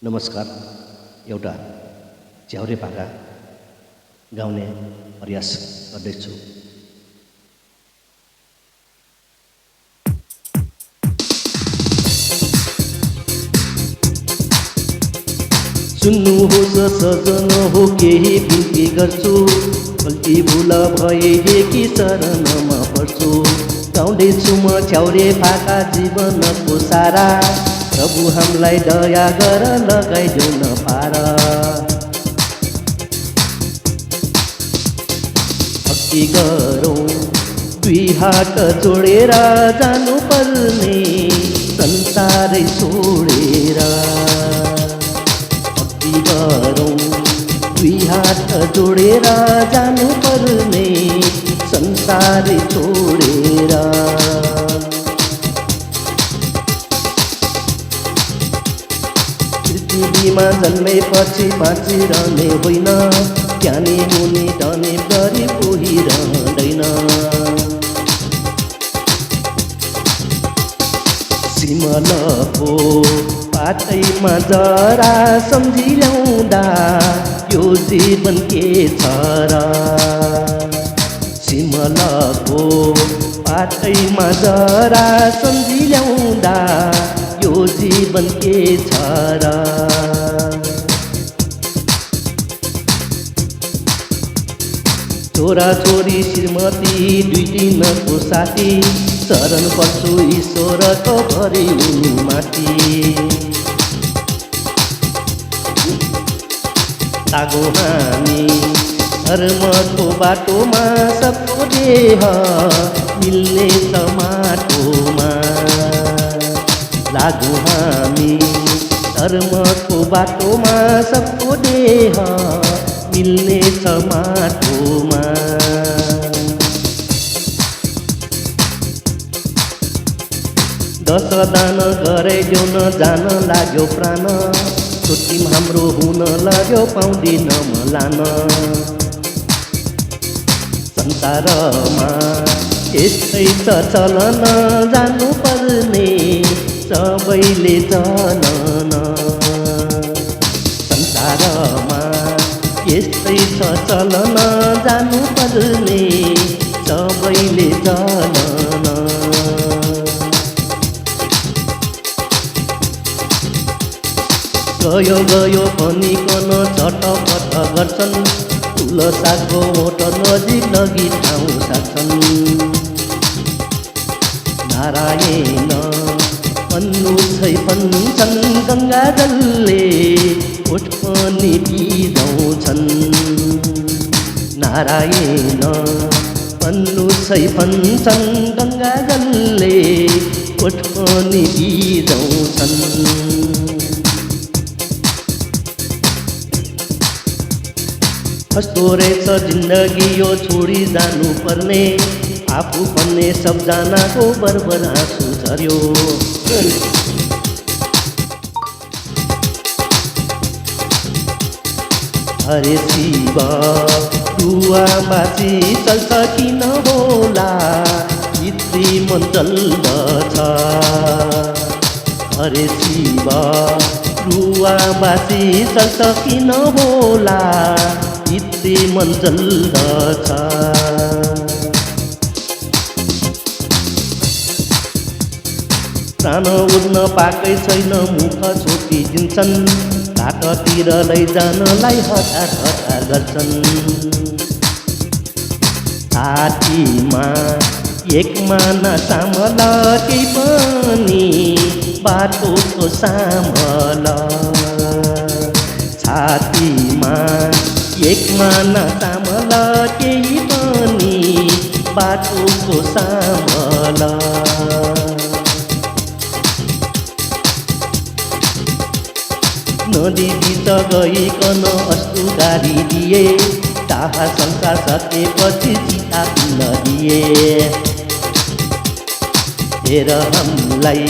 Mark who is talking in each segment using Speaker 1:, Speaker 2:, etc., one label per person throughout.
Speaker 1: नमस्कार। एउटा झ्याउरे भाका गाउने प्रयास गर्दैछु। सुन्नुहोस् सजन हो केही बिन्ती गर्छु, गल्ती भुल भए कि शरणमा पर्छु। गाउँदैछु म झ्याउरे भाका जीवनको सारा, प्रभु हामीलाई दया गर लगाइदेऊ न पार। भक्ति गरौँ दुई हात जोडेर, जानुपर्ने संसारै छोडेर। भक्ति गरौँ दुई हात जोडेर, जानुपर्ने संसारै छोडेर। पृथ्वीमा जन्मेपछि बाँचिरहने होइन, ज्ञानी मुनि धनी गरी कोही रहँदैन। सिमलको पातैमा जरा सम्झी ल्याउँदा यो जीवन के छ र। सिमलको पातैमा जरा सम्झी ल्याउँदा यो जीवन के छ र। छोरा छोरी श्रीमती दुई दिनको साथी, शरण पर्छु ईश्वरको भरि उनी माथि। लागौ हामी धर्मको बाटोमा, सबको देह मिल्ने छ माटोमा। लागौ हामी धर्मको बाटोमा, सबको देह मिल्ने छ माटोमा। दश दान गराइदेऊ न जान लाग्यो प्राण, छुट्टीमा हाम्रो हुन लाग्यो पाउँदिन म लान। संसारमा यस्तै छ चलन, जानुपर्ने सबैले जनन। संसारमा यस्तै छ चलन, जानुपर्ने सबैले जनन। गयो गयो भनिकन झटपट गर्छन्, तुलसाको ओठ नजिक लगी ठाउँ सार्छन्। नारायण भन्नु छै भन्छन्, गङ्गा जलले ओठ पनि भिजाउँछन्। नारायण भन्नु छै भन्छन्, गङ्गा जलले ओठ पनि भिजाउँछन्। कस्तो रहेछ जिन्दगी यो छोडी जानुपर्ने, आफू भन्ने सबजनाको बरबर आँसु झर्यो। हरे शिव रुवा बाँची चल्छ किन होला, भित्री मन जल्दछ। हरे शिव रुवा बाँची चल्छ किन होला, भित्री मन जल्दछ। प्राण उड्न पाएकै छैन, मुख छोपिदिन्छन्, घाटतिर लैजानलाई हतार हतार गर्छन्। छातीमा एक माना सामल, केही पनि बाटोको सामल। छातीमा एक माना सामल, केही पनि बाटोको सामल। नदी बिच गइकन अश्रु गाडिदिए, टाहा शङ्का सकेपछि चिता पिन दिए। हेर हामीलाई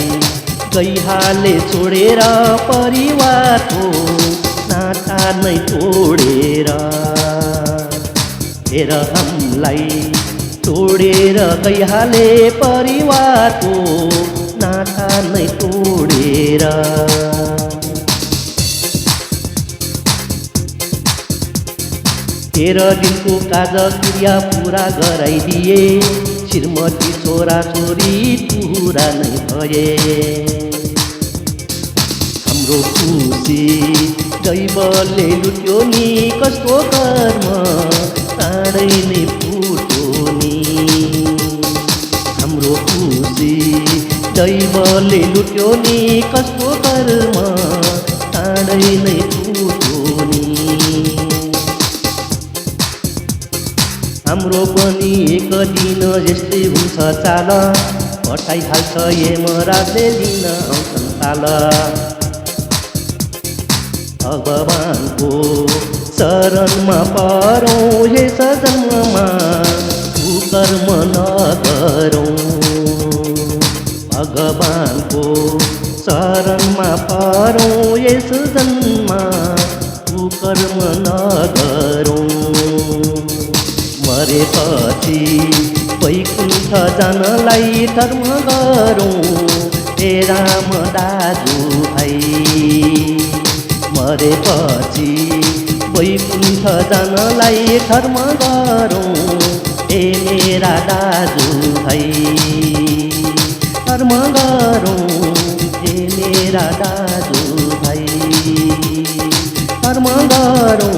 Speaker 1: गइहाले छोडेर, परिवारको नाता नै तोडेर। हेर हामीलाई छोडेर गइहाले, परिवारको नाता नै तोडेर। 13 दिनको कार्यक्रिया पुरा गराइदिए श्रीमती छोरा छोरी पुरा नै भए हाम्रो खुसी दैवले लुट्यो नि कस्तो कर्म चाँडै नै फुट्यो नि हाम्रो खुसी दैवले लुट्यो नि कस्तो कर्म चाँडै नै फुट्यो नि हाम्रो पनि एक दिन यस्तै हुन्छ चाल पठाइहाल्छ यमराजले लिन आउँछन् ताल भगवानको शरणमा परौँ यस जन्ममा कुकर्म नगरौँ भगवानको शरणमा परौँ यस जन्ममा कुकर्म नगरौँ मरेपछि वैकुण्ठ जानलाई धर्म गरौँ हे राम दाजु भाइ मरेपछि वैकुण्ठ जानलाई धर्म गरौँ हे मेरा दाजु भाइ धर्म गरौँ हे मेरा दाजु भाइ धर्म गरौँ